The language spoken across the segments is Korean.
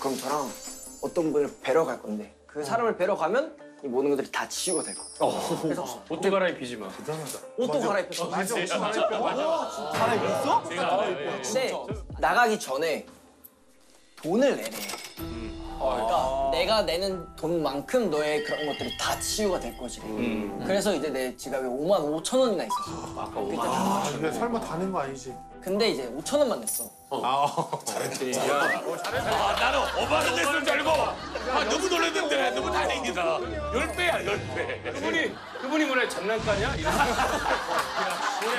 그럼 저랑 어떤 분을 뵈러 갈 건데 그 사람을 뵈러 가면 이 모든 것들이 다 치유가 될 거야. 그래서 옷도 갈아입히지 마. 옷도 갈아입혔어. 맞아. 갈아입혔어? 근데 나가기 전에 돈을 내래. 그러니까 내가 내는 돈만큼 너의 그런 것들이 다 치유가 될 거지. 그래서 이제 내 지갑에 5만 5천 원이나 있었어. 근데 설마 다 낸 거 아니지? 근데 이제 5천 원만 냈어. 잘했지. 나는 5만 원 냈을 줄 알고. 너무 놀랐는데 너무 다행이다. 10배야 10배. 그분이 뭐래 장난감이야? 이런.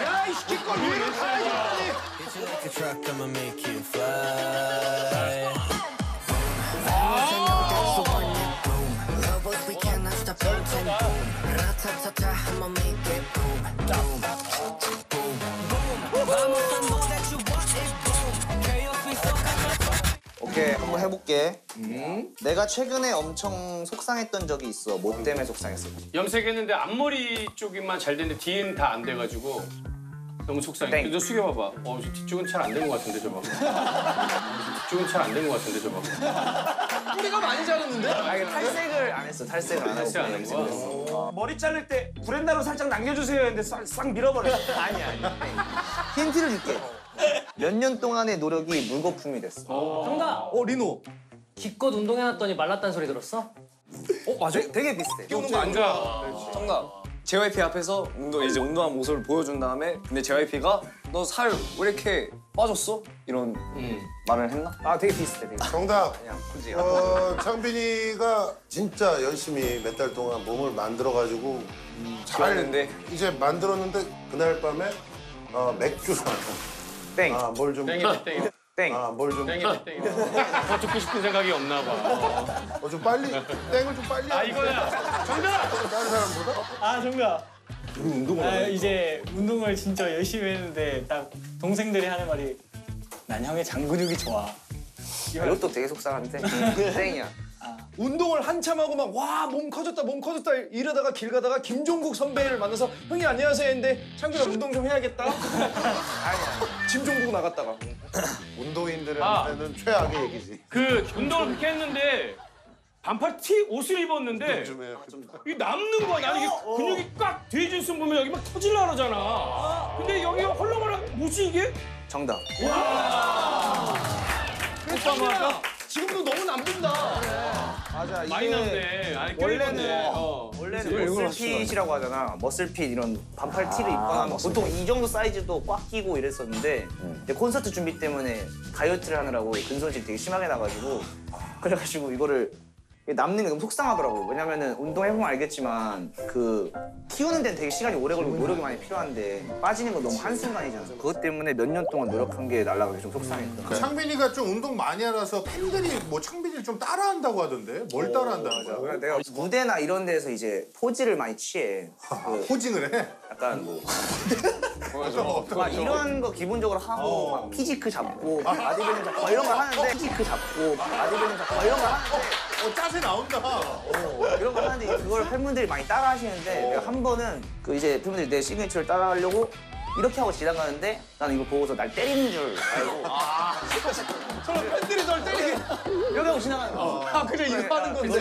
야이 시키걸 위로 가야지. Like a truck, I'ma make you fly. Love we cannot stop floating. Boom, ra-ta-ta-ta, I'ma make it boom, boom, boom, boom. Vamos a know that you want it, boom. Chaos we so. 오케이, 한번 해볼게. 내가 최근에 엄청 속상했던 적이 있어. 뭐 때문에 속상했어? 염색했는데 앞머리 쪽이만 잘 됐는데 뒤는 다 안 돼가지고 너무 속상해. 땡. 너 숙여봐봐. 뒤쪽은 잘 안 된 것 같은데 저봐. 뒤쪽은 잘 안 된 것 같은데 저봐. 뿌리가 많이 자랐는데? 탈색을 안 했어. 탈색을 안 하고. 탈색 안 한 거야? 머리 자를 때 브랜다로 살짝 남겨주세요 했는데 싹 밀어버려. 아니. 힌트를 줄게. 몇 년 동안의 노력이 물거품이 됐어. 정답! 리노. 기껏 운동해놨더니 말랐다는 소리 들었어? 맞아. 되게 비슷해. 정답. JYP 앞에서 운동한 모습을 보여준 다음에 근데 JYP가 너 살 왜 이렇게 빠졌어? 이런 말을 했나? 되게 비슷해. 되게. 정답. 굳이. 창빈이가 진짜 열심히 몇 달 동안 몸을 만들어가지고 잘했는데 이제 만들었는데 그날 밤에 맥주를 땡. 뭘 좀. 땡이다. 땡. 뭘 좀. 땡이다. 더 듣고 싶은 생각이 없나 봐. 좀 빨리 땡을 좀 빨리. 이거야. 정답! 다른 사람보다? 아 정답! 운동을 안 해. 이제 운동을 진짜 열심히 했는데 딱 동생들이 하는 말이 난 형의 장근육이 좋아. 이것도 되게 속상한데. 땡이야. 운동을 한참 하고 막 와 몸 커졌다 이러다가 길 가다가 김종국 선배를 만나서 형님 안녕하세요 했는데 창빈아 운동 좀 해야겠다. 김종국 나갔다가. 운동인들한테는 최악의 얘기지. 그 운동을 그렇게 했는데 반팔 옷을 입었는데 좀 해요. 이 남는 거야. 나는 이게 근육이 꽉 돼진 순 보면 여기 막 터질라 그러잖아. 근데 여기가 헐렁헐렁 뭐지 이게? 정답. 오빠 지금도 너무 남는다. 맞아. 많이 남네. 아니 원래는 머슬핏이라고 하잖아. 머슬핏 이런 반팔 티를 입거나 하면 보통 이 정도 사이즈도 꽉 끼고 이랬었는데 이제 콘서트 준비 때문에 다이어트를 하느라고 근손실 되게 심하게 나가지고 그래가지고 이거를 남는 게 너무 속상하더라고요. 왜냐면은 운동해보면 알겠지만 그 키우는 데는 되게 시간이 오래 걸리고 노력이 많이 필요한데 빠지는 건 너무 한순간이잖아. 그것 때문에 몇 년 동안 노력한 게 날아가기 좀 속상했다. 창빈이가 좀 운동 많이 알아서 팬들이 뭐 창빈이를 좀 따라한다고 하던데? 뭘 따라한다는 거야? 내가 무대나 이런 데서 이제 포즈를 많이 취해. 포징을 해? 약간 막 이런 거 기본적으로 하고 막 피지크 잡고 바디빌딩 잡고 막 이런 거 하는데 피지크 잡고 바디빌딩 잡고 막 이런 거 하는데 짜세 나온다. 이런 거 하는데 그걸 팬분들이 많이 따라 하시는데 내가 한 번은 그 이제 팬분들이 내 시그니처를 따라 하려고 이렇게 하고 지나가는데 나는 이거 보고서 날 때리는 줄 알고 저런 팬들이 널 때리게. 이렇게 하고 지나가는 거. 그래 이거 하는 건데.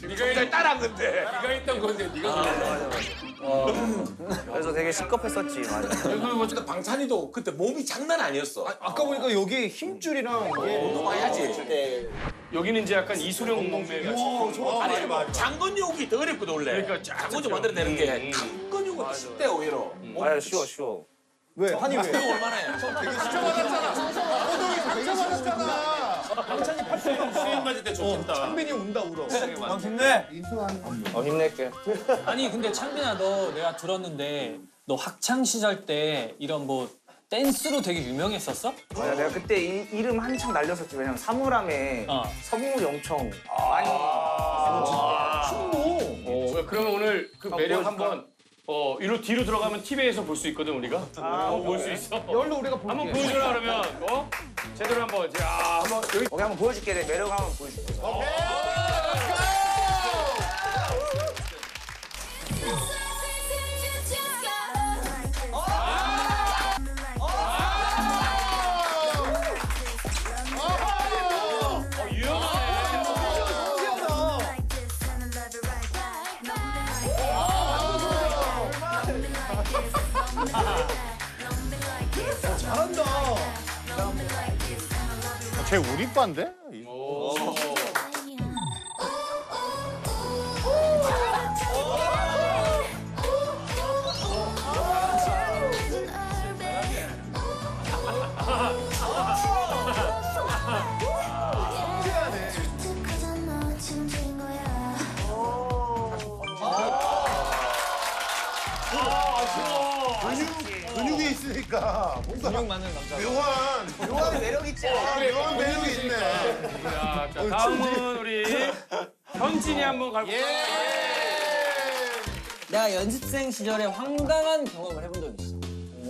네가 이걸 따라한 건데. 네가 했던 건데 네가 그래서 되게 시겁했었지. 맞아. 그리고 방찬이도 그때 몸이 장난 아니었어. 아까 보니까 여기 힘줄이랑 이게 운동 많이 하지. 여기는 이제 약간 이소룡 몸매 같이. 아니 뭐 장근육이 더 어렵거든 원래. 그러니까 장근육 만들어내는 게 강근육은 쉽대 오히려. 맞아 쉬워. 왜 한이 왜? 운동 얼마나 해? 방찬이 팔뚝 수영 맞을 때 좋겠다. 창빈이 운다 울어. 힘낼게. 아니 근데 창빈아 너 내가 들었는데 너 학창 시절 때 이런 뭐 댄스로 되게 유명했었어? 맞아 내가 그때 이름 한창 날렸었지. 왜냐면 사물함에 선물이 엄청 많이 그러면 오늘 그 매력 한번 이로 뒤로 들어가면 TV에서 볼 수 있거든 우리가. 한번 볼 수 있어. 이걸로 우리가 볼게. 한번 보여줘라 그러면 제대로 한번 한번 여기 오케이 한번 보여줄게. 내 매력 한번 보여줄게. 쟤 우리 반데? 근육이 있으니까 뭔가 근육 많은 남자. 묘한 매력 있지. 묘한 매력이 있네. 자, 다음은 우리 현진이 한번 갈까요? 내가 연습생 시절에 황당한 경험을 해본 적이 있어.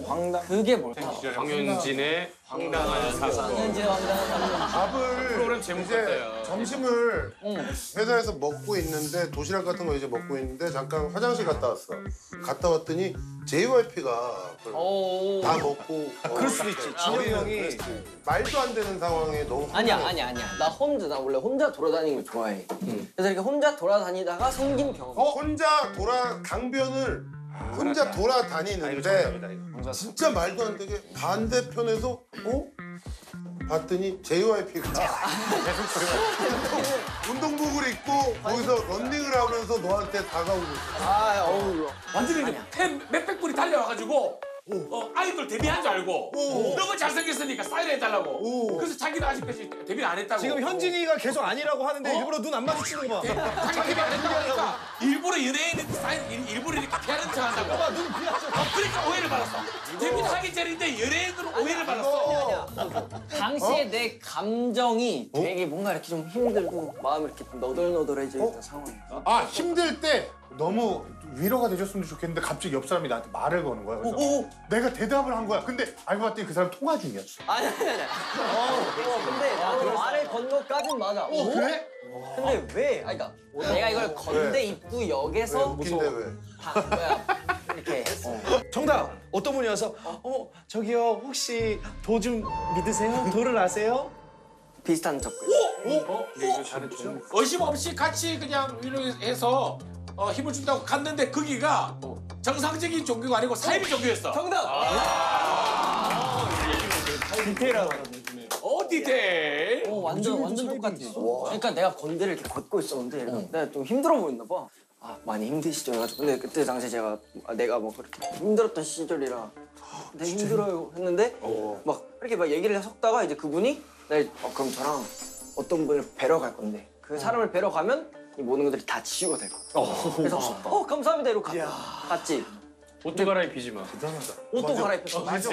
황당? 그게 뭘까? 황현진의 황당한 사건. 황현진의 황당한 사건. 밥을 프로그램 제목 이제 같아요. 점심을 회사에서 먹고 있는데 도시락 같은 거 이제 먹고 있는데 잠깐 화장실 갔다 왔어. 갔다 왔더니 JYP가 오. 다 먹고 그럴 수도 있지. 진영이 형이 말도 안 되는 상황에 너무 아니야. 나 원래 혼자 돌아다니는 걸 좋아해. 그래서 이렇게 혼자 돌아다니다가 생긴 경험. 혼자 강변을 혼자 돌아다니는데 진짜 말도 안 되게 반대편에서 봤더니 JYP가 계속 운동복을 입고 거기서 런닝을 하면서 너한테 다가오고 있어. 완전히 이제 팬 몇백 분이 달려와가지고 아이돌 데뷔한 줄 알고 너무 잘생겼으니까 사인 해달라고. 그래서 자기는 아직까지 데뷔 안 했다고. 지금 현진이가 계속 아니라고 하는데 일부러 눈 안 마주치는 거 봐. 자기 데뷔 안 했다고 하니까 일부러 연예인 사인 일부러 이렇게 피하는 척 한다고. 눈 피하죠. 그러니까 오해를 받았어. 데뷔는 하기 전인데 연예인으로 오해를 받았어. 당시에 내 감정이 되게 뭔가 이렇게 좀 힘들고 마음이 이렇게 좀 너덜너덜해져 있던 상황이었어. 아 힘들 때 너무 위로가 되셨으면 좋겠는데 갑자기 옆 사람이 나한테 말을 거는 거야. 그래서 내가 대답을 한 거야. 근데 알고 봤더니 그 사람 통화 중이었어. 아니. 근데 나는 말을 건 것까진 맞아. 그래? 근데 왜? 그러니까 내가 이걸 건대 입구역에서 웃긴데 왜? 뭐야 이렇게 정답. 어떤 분이 와서 저기요 혹시 도 좀 믿으세요? 도를 아세요? 비슷한 접근. 의심 없이 같이 그냥 위로해서 힘을 준다고 갔는데 거기가 정상적인 종교가 아니고 사이비 종교였어. 정답. 디테일하다. 디테일. 완전 똑같아. 그러니까 내가 건대를 이렇게 걷고 있었는데 내가 좀 힘들어 보였나 봐. 많이 힘드시죠? 해가지고 근데 그때 당시에 내가 뭐 그렇게 힘들었던 시절이라 내 힘들어요 했는데 막 이렇게 막 얘기를 섞다가 이제 그분이 그럼 저랑 어떤 분을 뵈러 갈 건데 그 사람을 뵈러 가면 이 모든 것들이 다 치유가 될 거야. 그래서 감사합니다 이러고 갔지. 옷도 갈아입히지 마. 옷도 갈아입혔어. 맞아.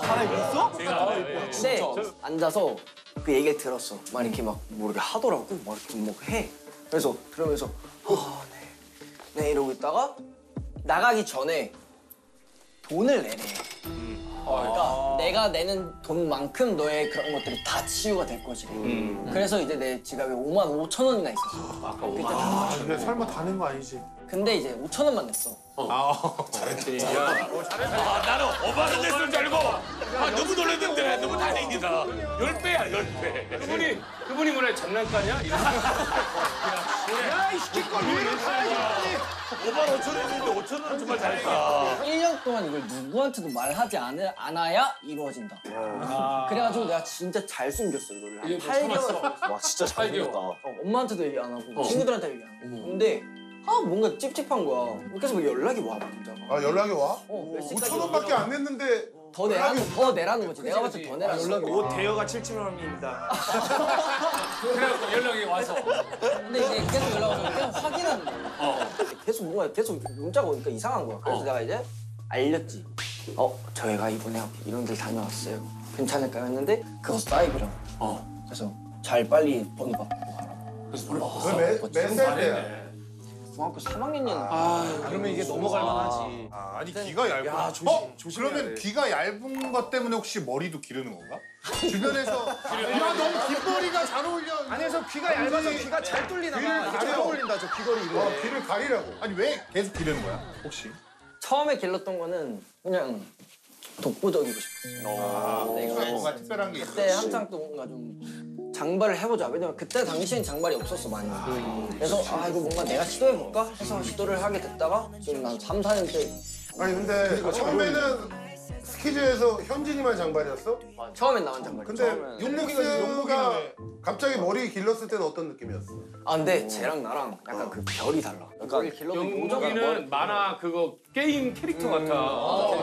갈아입혔어? 근데 앉아서 그 얘기를 들었어. 막 이렇게 막 뭐 이렇게 하더라고. 막 이렇게 뭐 해. 그래서 그러면서 네 이러고 있다가 나가기 전에 돈을 내래. 그러니까 내가 내는 돈만큼 너의 그런 것들이 다 치유가 될 거지. 그래서 이제 내 지갑에 5만 5천 원이나 있었어. 근데 설마 다 낸 거 아니지? 근데 이제 5천 원만 냈어. 잘했지. 나는 5만 원 냈을 줄 알고 너무 놀랐는데 너무 다행이다. 10배야 10배. 그분이 뭐래 장난감이야? 야이 시키걸 왜 이렇게 하냐? 5만 5천 원인데 5천 원은 정말 잘했다. 1년 동안 이걸 누구한테도 말하지 않아야 이루어진다. 그래가지고 내가 진짜 잘 숨겼어 이거를. 한 8개월. 와 진짜 잘 생겼다. 엄마한테도 얘기 안 하고 친구들한테 얘기 안 하고. 근데 뭔가 찝찝한 거야. 계속 연락이 와 문자가. 연락이 와? 몇 시까지 5천 원밖에 안 냈는데 더 내라는 거지. 내가 봤을 때 더 내라는 거지. 옷 대여가 7천 원입니다. 그래갖고 연락이 와서. 근데 이제 계속 연락 와서 그냥 확인하는 거야. 계속 문자가 오니까 이상한 거야. 그래서 내가 이제 알렸지. 저희가 이번에 이런 데를 다녀왔어요. 괜찮을까요? 했는데 그거 사이비랑. 그래서 잘 빨리 번호 받고 가라. 몇 살 때야? 중학교 3학년이었는데. 그러면 이게 넘어갈 만하지. 아니 귀가 얇고. 야, 그러면 귀가 얇은 것 때문에 혹시 머리도 기르는 건가? 주변에서 야 너무 긴 머리가 잘 어울려. 안에서 귀가 얇아서 귀가 잘 뚫리나 봐. 귀를 이게 가려. 잘 어울린다 저 귀걸이 이거. 귀를 가리라고. 아니 왜 계속 기르는 거야? 혹시? 처음에 길렀던 거는 그냥 독보적이고 싶었어. 내가 뭔가 특별한 게 있어. 그때 한창 또 뭔가 좀 장발을 해보자. 왜냐면 그때 당시엔 장발이 없었어 많이. 그래서 이거 뭔가 내가 시도해볼까 해서 시도를 하게 됐다가 지금 난 3, 4년째. 아니 근데 처음에는 스키즈에서 현진이만 장발이었어? 처음엔 나만 장발. 근데 용목이가 갑자기 머리 길렀을 때는 어떤 느낌이었어? 아 근데 쟤랑 나랑 약간 그 별이 달라. 약간 영국이는 만화 그거 게임 캐릭터 같아.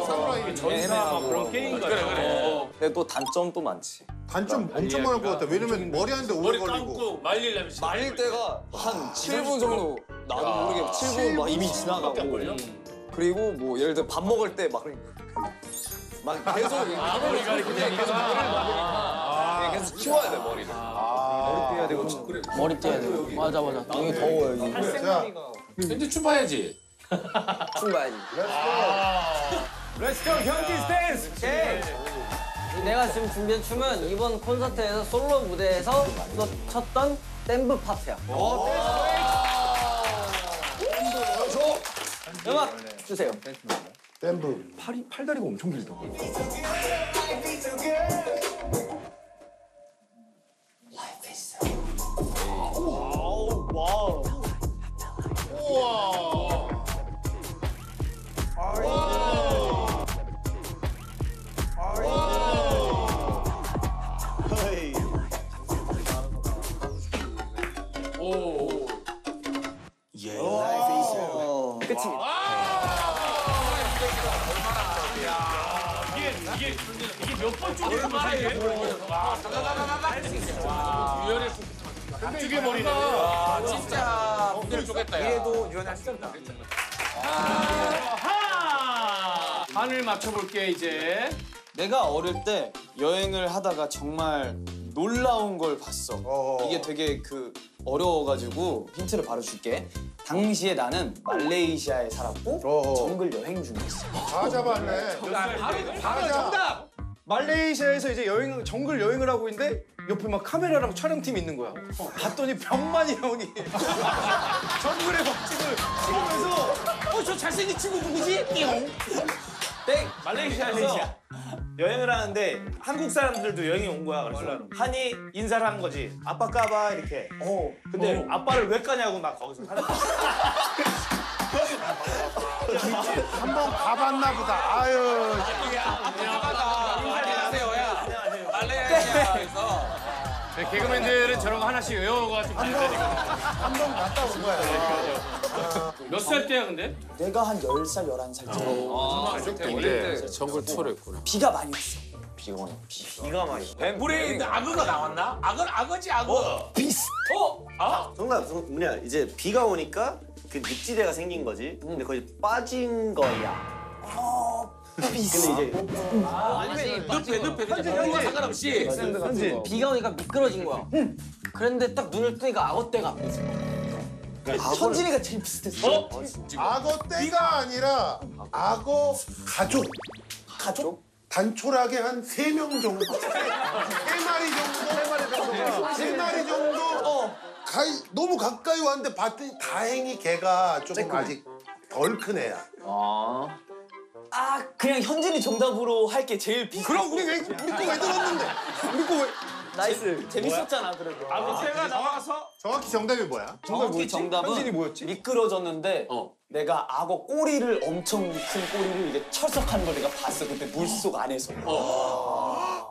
사무라이 전사 막 그런 게임 같아. 그래. 근데 또 단점도 많지. 단점 엄청 많을 것 같아. 왜냐면 머리 하는데 오래 머리 걸리고. 감고 말리려면 말릴 때가 한 7분 정도 나도 모르게 7분 막 이미 지나가고 그리고 뭐 예를 들어 밥 먹을 때 막 계속 머리가 이렇게 되니까. 계속 키워야 돼 머리를. 머리 떼야 되고 머리 떼야 돼. 맞아. 여기 더워 여기. 자, 근데 춤봐야지. 춤 봐야지. Let's go 현지 스탠스. 내가 지금 준비한 춤은 이번 콘서트에서 솔로 무대에서 또 췄던 댄브 파트야. 음악 주세요. 댄브. 팔다리가 엄청 길다. 끝이. 이게 몇 번 쪼개는 거야 이게? 유연해. 이게 머리네. 진짜 무대를 쪼갰다. 야. 얘도 유연할 수 있다. 아하! 반을 맞춰볼게 이제. 내가 어릴 때 여행을 하다가 정말 놀라운 걸 봤어. 이게 되게 어려워가지고 힌트를 바로 줄게. 당시에 나는 말레이시아에 살았고 정글 여행 중이었어. 다 잡았네. 바로 정답! 말레이시아에서 이제 정글 여행을 하고 있는데 옆에 막 카메라랑 촬영팀이 있는 거야. 봤더니 병만이 형이 정글의 법칙을 찍으면서 저 잘생긴 친구 누구지? 띵! 땡! 말레이시아에서 여행을 하는데 한국 사람들도 여행이 온 거야. 그래서 한이 인사를 한 거지. 아빠 까봐 이렇게. 근데 아빠를 왜 까냐고 막 거기서 하는 거야. 한번 가봤나 보다. 아유. 안녕하세요. 야. 말레이시아에서 개그맨들은 저런 거 하나씩 외워가지고 가야 되니까. 한번 갔다 온 거야. 몇 살 때야 근데? 내가 한 10살, 11살 때. 근데 정글 투어를 했구나. 비가 많이 왔어. 기가 막혀. 물에 있는 악어가 나왔나? 악어지 악어. 정답 뭐냐 이제 비가 오니까 그 늪지대가 생긴 거지. 근데 거기 빠진 거야. 근데 이제 늪에 그냥 물과 상관없이. 비가 오니까 미끄러진 거야. 그런데 딱 눈을 뜨니까 악어떼가 앞에 있어. 현진이가 제일 비슷했어. 악어 떼가 아니라 악어 가족. 가족? 단촐하게 한 3명 정도? 3마리 정도? 너무 가까이 왔는데 봤더니 다행히 걔가 조금 아직 덜 큰 애야. 그냥 현진이 정답으로 할게 제일 비슷해. 그럼 우리 거 왜 들었는데? 우리 거 왜? 나이스. 재밌었잖아, 그래도. 악어떼가 나와서 정확히 정답이 뭐야? 정확히 정답은 현진이 뭐였지? 미끄러졌는데 내가 악어 꼬리를 엄청 큰 꼬리를 이게 철석하는 걸 내가 봤어. 그때 물속 안에서. 와.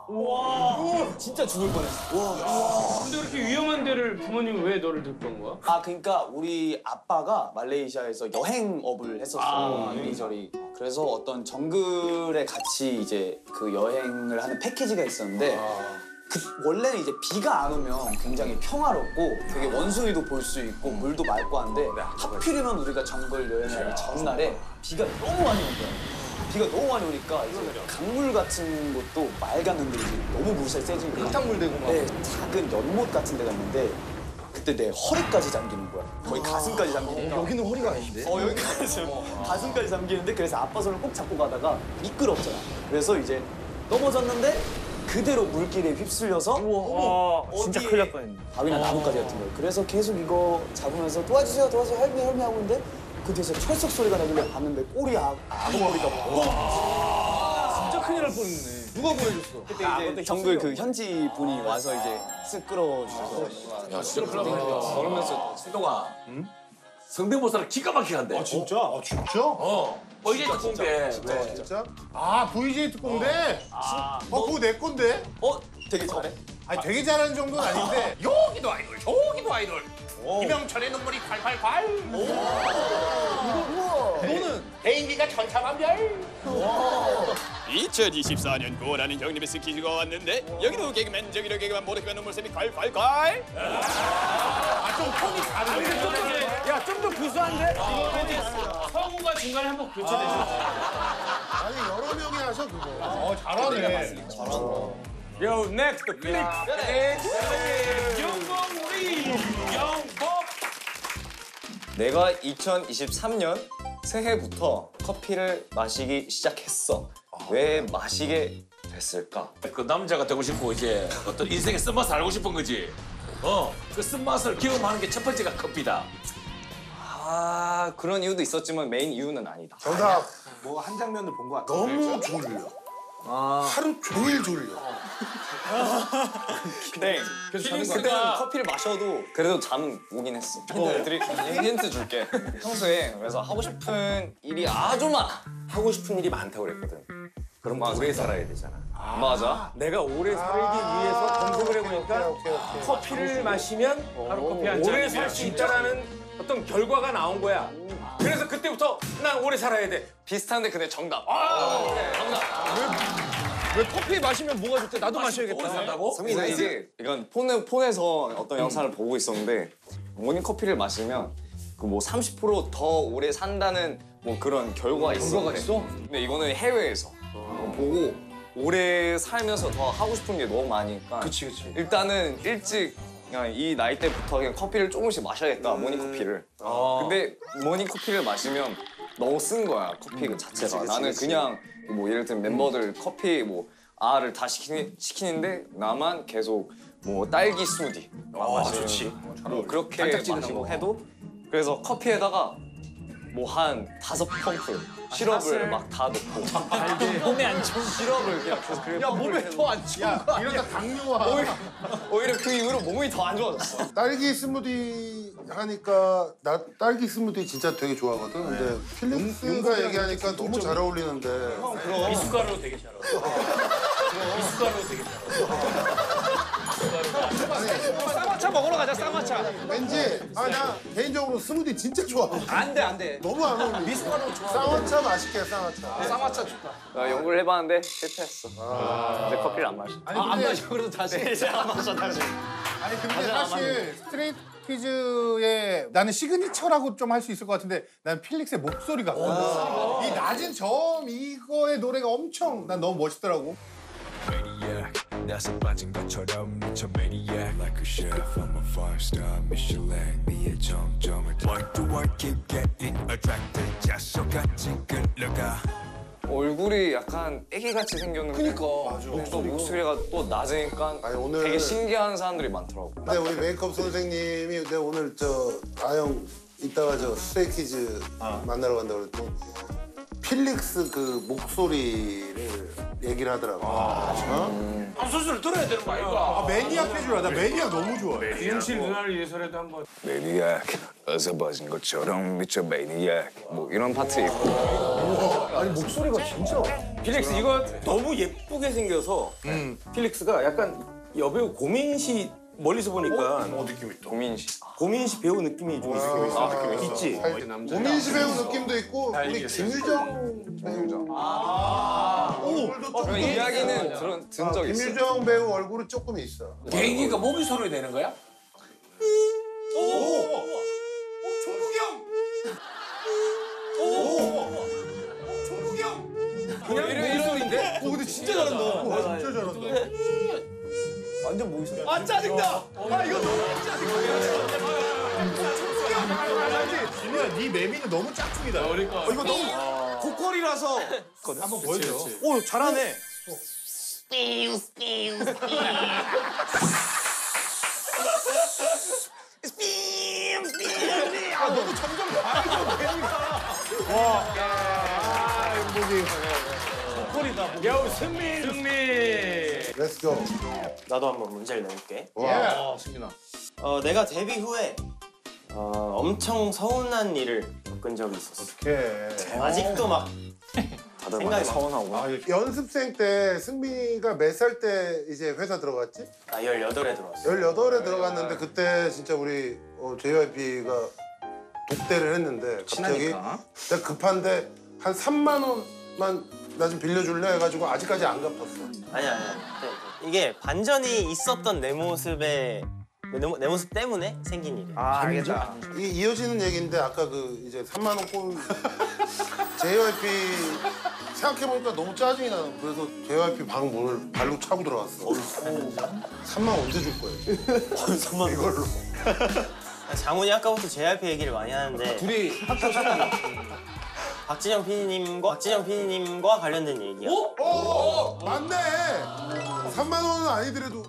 진짜 죽을 뻔했어. 근데 그렇게 위험한 데를 부모님은 왜 너를 데리고 간 거야? 그러니까 우리 아빠가 말레이시아에서 여행업을 했었어. 이리저리. 그래서 어떤 정글에 같이 이제 그 여행을 하는 패키지가 있었는데 원래는 이제 비가 안 오면 굉장히 평화롭고 되게 원숭이도 볼 수 있고 물도 맑고 한데 하필이면 우리가 정글 여행하기 전날에 비가 너무 많이 온 거야. 비가 너무 많이 오니까 이제 강물 같은 곳도 맑았는데 이제 너무 물살 세지니까 탕물 되고 막. 네, 작은 연못 같은 데가 있는데 그때 내 허리까지 잠기는 거야. 거의 가슴까지 잠기니까. 여기는 허리가 아닌데? 여기 가슴까지 잠기는데 그래서 아빠 손을 꼭 잡고 가다가 미끄럽잖아. 그래서 이제 넘어졌는데 그대로 물길에 휩쓸려서 진짜 큰일 날 뻔했네. 바위나 나무까지 같은 거예요. 그래서 계속 이거 잡으면서 도와주세요, 헬미 하고 있는데 그 뒤에서 철썩 소리가 나길래 봤는데 꼬리 악어 꼬리가 진짜 큰일 날 뻔했네. 누가 보여줬어? 그때 이제 정글 그 현지 분이 와서 이제 쓱 끌어주셔서 야 진짜 큰일 났다. 그러면서 세동아. 성대모사를 기가 막히게 한대. 진짜? 진짜? VJ 특공대. 진짜? 아 VJ 특공대? 그거 내 건데? 되게 잘해? 아니 되게 잘하는 정도는 아닌데 여기도 아이돌, 저기도 아이돌. 이명철의 눈물이 콸콸콸. 너는 개인기가 천차만별. 2024년 고라는 형님의 스키즈가 왔는데 여기도 개그맨 저기도 개그맨 모두가 눈물샘이 콸콸콸. 좀 톤이 다르네. 야, 좀 더 구수한데? 성우가 중간에 한번 교체되셨지. 아니 여러 명이 하셔 그거. 잘하네. 요, 넥스트 필립. 영광우리 영법. 내가 2023년 새해부터 커피를 마시기 시작했어. 왜 마시게 됐을까? 그 남자가 되고 싶고 이제 어떤 인생의 쓴맛을 알고 싶은 거지. 그 쓴맛을 경험하는 게 첫 번째가 커피다. 아, 그런 이유도 있었지만 메인 이유는 아니다. 정답. 뭐 한 장면을 본 것 같아. 너무 졸려. 하루 종일 졸려. 네. 그때는 커피를 마셔도 그래도 잠은 오긴 했어. 힌트 줄게. 평소에 그래서 하고 싶은 일이 아주 많아. 하고 싶은 일이 많다고 그랬거든. 그럼 오래 살아야 되잖아. 맞아. 내가 오래 살기 위해서 검색을 해보니까 커피를 마시면 하루 커피 한 잔. 오래 살 수 있다라는 어떤 결과가 나온 거야. 그래서 그때부터 난 오래 살아야 돼. 비슷한데 근데 정답. 왜 커피 마시면 뭐가 좋대? 나도 마셔야겠다. 성민아 이게 이건 폰에서 어떤 영상을 보고 있었는데 모닝커피를 마시면 그 뭐 30% 더 오래 산다는 뭐 그런 결과가 있어. 근데 이거는 해외에서 보고 오래 살면서 더 하고 싶은 게 너무 많으니까. 그치. 일단은 일찍 그냥 이 나이 때부터 그냥 커피를 조금씩 마셔야겠다. 모닝커피를. 근데 모닝커피를 마시면 너무 쓴 거야 커피 그 자체가. 나는 그냥 뭐 예를 들면 멤버들 커피 뭐 아를 다 시키는데 나만 계속 뭐 딸기 스무디 좋지. 뭐 그렇게 마시고 해도 그래서 커피에다가 뭐 한 5펌프 시럽을 막 다 넣고 몸에 안 좋은 시럽을 그냥 계속 그렇게 야 몸에 더 안 좋은 야 거 아니야? 이러다 당뇨와. 오히려 그 이후로 몸이 더 안 좋아졌어. 딸기 스무디 하니까 나 딸기 스무디 진짜 되게 좋아하거든. 근데 필립스가 얘기하니까 너무 잘 어울리는데. 미숫가루로 되게 잘 어울려. 미숫가루로 되게 잘 어울려. 쌍화차 먹으러 가자. 쌍화차. 왠지 나 개인적으로 스무디 진짜 좋아하거든. 안 돼. 너무 안 어울려. 미숫가루 좋아. 쌍화차 맛있게 쌍화차. 쌍화차 좋다. 나 연구를 해봤는데 실패했어. 이제 커피를 안 마셔. 아니 근데 마셔 그래도 다시. 이제 안 마셔 다시. 아니 근데 사실 스트레이트 퀴즈의 나는 시그니처라고 좀 할 수 있을 것 같은데 난 필릭스의 목소리가 이 낮은 저음 이거의 노래가 엄청 난 너무 멋있더라고. 나서 빠진 것처럼 미쳐 maniac Like a chef, I'm a 5-star Michelin 네의 정점을 Work to work, keep getting attracted 자석같이 끌려가 얼굴이 약간 애기같이 생겼는데 그니까. 근데 또 목소리가 또 낮으니까 아니, 오늘- 되게 신기한 사람들이 많더라고. 근데 우리 메이크업 선생님이 내가 오늘 아영 이따가 스트레이키즈 만나러 간다고 그랬더니 필릭스 그 목소리를 얘기를 하더라고. 한 소스를 들어야 되는 거 아이가? 매니악 해주라. 나 매니악 너무 좋아해. 이응실 누나를 위해서라도 한번. Maniac 어서 빠진 것처럼 미쳐 maniac 뭐 이런 파트 있고. 아니 목소리가 진짜. 필릭스 이거 너무 예쁘게 생겨서 필릭스가 약간 여배우 고민 씨 멀리서 보니까 느낌 있다. 고민 씨. 고민 씨 배우 느낌이 좀 있지. 고민시 배우 느낌도 있고 우리 김유정 배우. 그런 이야기는 든 적 있어. 김유정 배우 얼굴은 조금 있어. 개인기가 목이 소리 내는 거야? 그냥 이런 소리인데? 근데 진짜 잘한다. 진짜 잘한다. 완전 뭐 있어? 아 짜증나. 이거 너무 짜증나. 진우야, 네 매미는 너무 짝퉁이다. 그러니까. 이거 너무 고퀄이라서. 한번 보여줘. 오 잘하네. 너도 점점 과해져 매미가. 행복이. 야우 승리. Let's go. 나도 한번 문제를 내볼게. 와. 승민아. 내가 데뷔 후에 엄청 서운한 일을 겪은 적이 있었어. 어떡해. 아직도 막 다들 생각이 많이 서운하고. 연습생 때 승민이가 몇 살 때 이제 회사 들어갔지? 나 18에 들어왔어. 18에 들어갔는데 그때 진짜 우리 JYP가 독대를 했는데 갑자기 내가 급한데 한 3만 원만 나 좀 빌려줄래 해가지고 아직까지 안 갚았어. 아니야. 이게 반전이 있었던 내 모습에 내 모습 때문에 생긴 일이야. 아 알겠다. 이게 이어지는 얘기인데 아까 그 이제 3만 원 꼴 JYP 생각해보니까 너무 짜증이 나. 그래서 JYP 방 문을 발로 차고 들어갔어. 3만 원 언제 줄 거예요? 3만 원 이걸로. 장훈이 아까부터 JYP 얘기를 많이 하는데 둘이 학교 사람. 박진영 PD님과 관련된 얘기야. 맞네. 3만 원은 아니더라도.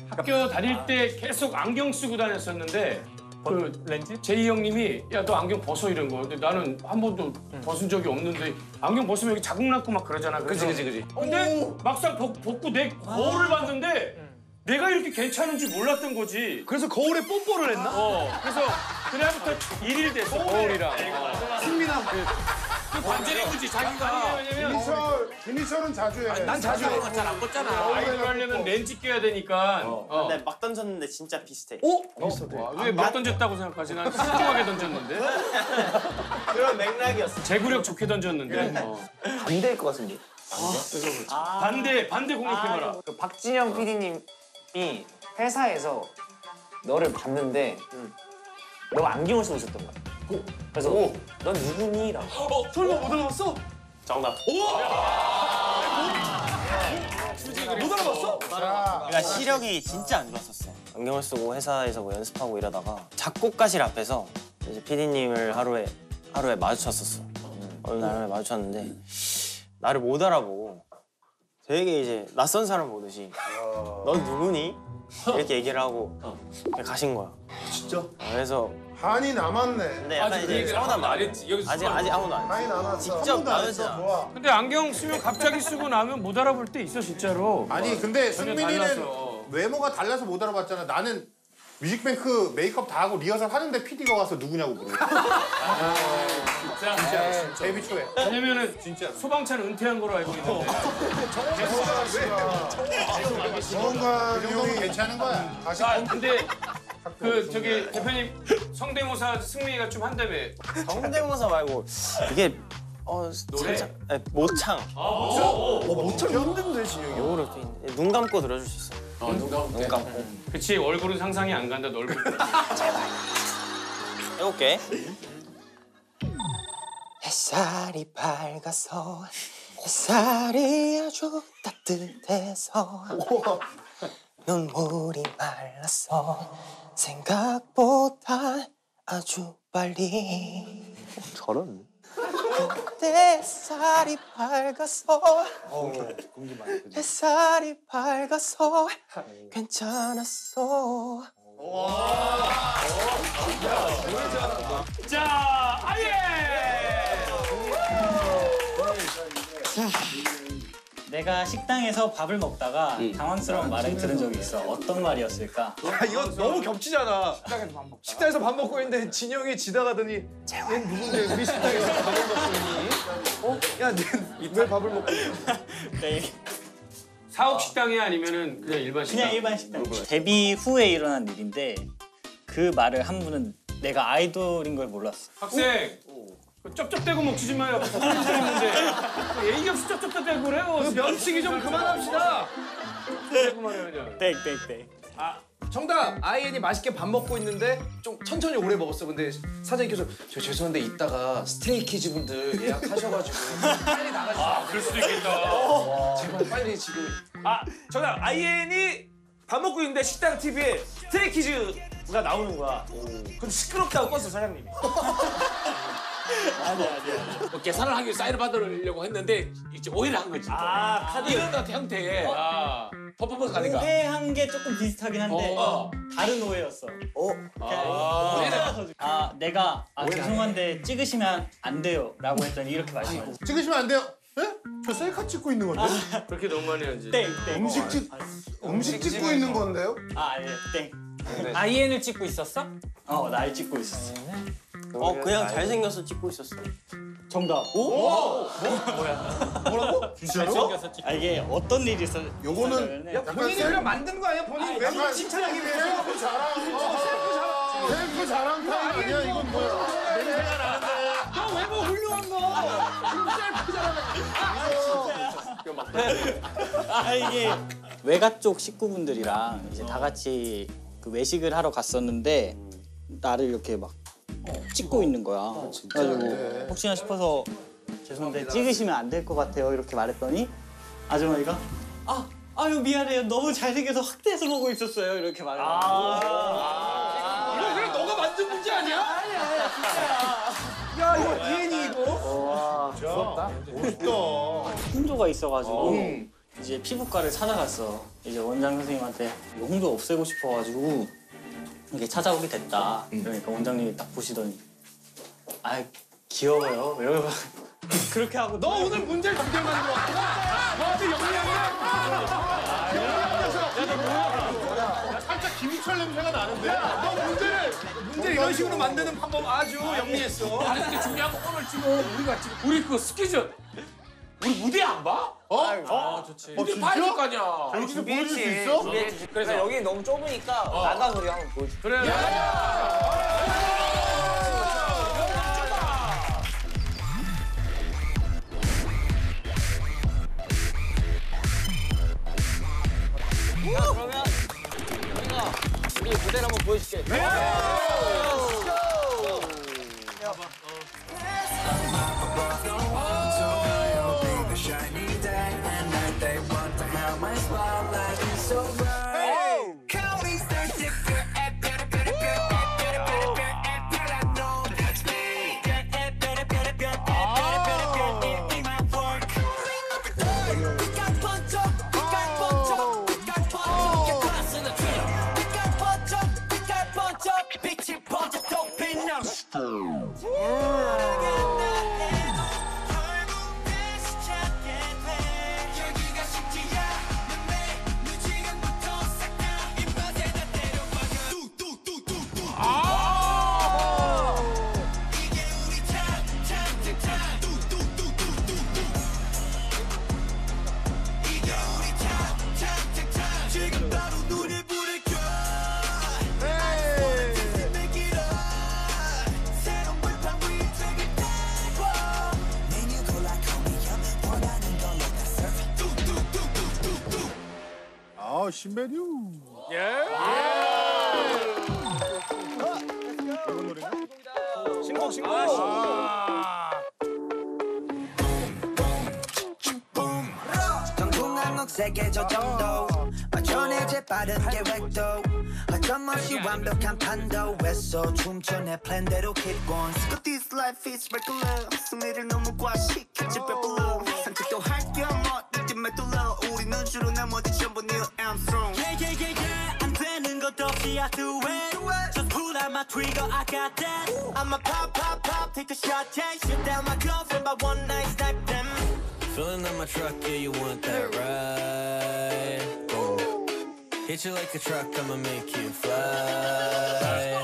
학교 다닐 때 계속 안경 쓰고 다녔었는데 그 렌즈? 제이 형님이 야 너 안경 벗어 이런 거. 근데 나는 한 번도 벗은 적이 없는데 안경 벗으면 여기 자국 났고 막 그러잖아. 그래서 그치. 근데 막상 벗고 내 거울을 봤는데 내가 이렇게 괜찮은지 몰랐던 거지. 그래서 거울에 뽀뽀를 했나? 그래서 그날부터 일일 됐어 거울이랑. 승민아. 그 반전인 거지 자기가. 왜냐면 김희철은 자주 해. 난 자주 해. 잘안 벗잖아. 아이돌 하려면 렌즈 껴야 되니까. 근데 막 던졌는데 진짜 비슷해. 왜 막 던졌다고 생각하지? 난 신중하게 던졌는데. 그런 맥락이었어. 제구력 좋게 던졌는데. 반대일 것 같은데. 반대 공격해봐라. 그 박진영 PD님이 회사에서 너를 봤는데 너가 안경을 쓰고 있었던 거야. 그래서 넌 누구니? 라고. 설마 못 알아봤어? 정답. 못 알아봤어? 그러니까 시력이 진짜 안 좋았었어. 안경을 쓰고 회사에서 뭐 연습하고 이러다가 작곡가실 앞에서 이제 PD님을 하루에 마주쳤었어. 어느 날 하루에 마주쳤는데 나를 못 알아보고 되게 이제 낯선 사람 보듯이 넌 누구니? 이렇게 얘기를 하고 그냥 가신 거야. 진짜? 그래서 한이 남았네. 근데 약간 이제 서운한 말 아직 아무도 안 한이 했어. 남았어. 직접 나누잖아. 좋아. 근데 안경 쓰면 갑자기 쓰고 나면 못 알아볼 때 있어 진짜로. 아니 근데 전혀 승민이는 달라서. 외모가 달라서 못 알아봤잖아. 나는 뮤직뱅크 메이크업 다 하고 리허설 하는데 PD가 와서 누구냐고 물어. 진짜 데뷔 초에. 왜냐면은 진짜 소방차는 은퇴한 거로 알고 있는데. 정원관 형이 괜찮은 거야. 다시 근데 그 저기 대표님 성대모사 승민이가 좀 한다며. 성대모사 말고 이게 노래? 모창. 모창 힘든데 진영이. 요거를 눈 감고 들어줄 수 있어. 눈 감고. 그치 얼굴은 상상이 안 간다 너 얼굴. 해볼게. 햇살이 밝아서 햇살이 아주 따뜻해서 눈물이 말랐어 생각보다 아주 빨리 저런. 그때 햇살이 밝아서 햇살이 밝아서 괜찮았어. 자 아예. 내가 식당에서 밥을 먹다가 당황스러운 말을 들은 적이 있어. 어떤 말이었을까? 야 이거 너무 겹치잖아. 식당에서 밥 먹고 있는데 진영이 지나가더니 얘 누군데 우리 식당에서 밥을 먹고 있니? 야, 왜 밥을 먹고 있니? 네. 사업 식당이 아니면은 그냥 일반 식당? 그냥 일반 식당. 데뷔 후에 일어난 일인데 그 말을 한 분은 내가 아이돌인 걸 몰랐어. 학생! 그 쩝쩝대고 먹지 마요. 사람인데 예의 없이 쩝쩝대고 그래요. 그 면치기 좀 그만합시다. 쩝쩝대고 말해요 그냥. 땡땡땡. 정답! 아이엔이 맛있게 밥 먹고 있는데 좀 천천히 오래 먹었어. 근데 사장님께서 저 죄송한데 이따가 스트레이키즈 분들 예약하셔가지고 빨리 나가주세요. 아 그럴 수도 있겠다. 제발 빨리 지금. 정답. 아이엔이 밥 먹고 있는데 식당 TV에 스트레이키즈가 나오는 거야. 그럼 시끄럽다고 껐어 사장님이. 아니야. 계산을 하기 위해 사인을 받으려고 했는데 이제 오해를 한 거지. 카드. 이런 같은 형태의 퍼포먼스 가니까. 오해한 게 조금 비슷하긴 한데 다른 오해였어. 내가 죄송한데 찍으시면 안 돼요 라고 했더니 이렇게 말씀하셨어. 찍으시면 안 돼요. 에? 저 셀카 찍고 있는 건데. 그렇게 너무 많이 하지. 땡. 음식 찍고 있는 건데요? 아니야 땡. 아이엔을 찍고 있었어? 날 찍고 있었어. 그냥 잘생겨서 찍고 있었어. 정답. 뭐라고? 진짜로? 아 이게 어떤 일이 있어? 요거는 야 본인이 그냥 만든 거 아니야? 본인이 왜 약간 칭찬하기 위해서? 셀프 자랑. 셀프 자랑 타임 아니야? 이건 뭐야? 냄새가 나는데. 너 외모 훌륭한 거. 셀프 자랑. 아 이게 외가 쪽 식구분들이랑 이제 다 같이 그 외식을 하러 갔었는데 나를 이렇게 막 찍고 있는 거야. 그래가지고 혹시나 싶어서 죄송한데 찍으시면 안 될 것 같아요 이렇게 말했더니 아주머니가 아유 미안해요 너무 잘생겨서 확대해서 보고 있었어요 이렇게 말해요. 이거 그냥 너가 만든 문제 아니야? 아니야 진짜. 야 이거 DNA 이거. 부럽다. 멋있다. 홍조가 있어가지고 이제 피부과를 찾아갔어. 이제 원장 선생님한테 이거 홍조 없애고 싶어가지고 이게 찾아오게 됐다. 그러니까 원장님이 딱 보시더니 아 귀여워요. 이러고 그렇게 하고 너 오늘 문제를 두 개 가지고 왔구나. 너한테 영리하냐? 야, 살짝 김희철 냄새가 나는데. 너 문제 이런 식으로 만드는 방법 아주 영리했어. 아니 근데 중요한 건 오늘 지금 우리가 지금 우리 그 스키즈 우리 무대 안 봐? 좋지. 무대 봐야 될 거 아니야. 여기서 보여줄 수 있어? 그래서 여기 너무 좁으니까 나가서 우리 한번 보여줄게. 그래. 야 그러면 우리가 우리 무대를 한번 보여줄게. 아, 신메뉴. 신곡. 정중한 녹색의 저 정도 전해제 빠른 계획도 하염없이 완벽한 판도에서 춤춰 내 플랜대로 keep going But this life is regular 승리를 너무 과시켰지 배불러 산책도 할 겸 어디쯤에 뚫러 우리는 주로 나머지 전부 Neil Armstrong 안 되는 것 없이 I do it Just pull out my trigger I got that I'ma pop take a shot yeah Shoot down my girlfriend by one night snipe them Filling up my truck, yeah, you want that ride? Boom. Hit you like a truck, I'ma make you fly.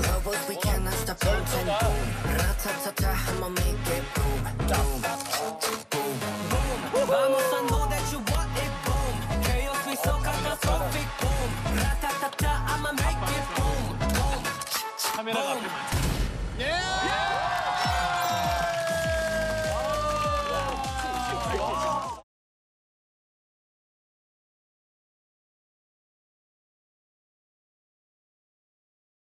Lovers, we cannot stop dancing. Ra-ta-ta-ta, I'ma make it boom, boom, boom. Vamos, I know that you want it, boom. Chaos, we so catastrophic, boom. Ra-ta-ta-ta, I'ma make it boom, boom. 카메라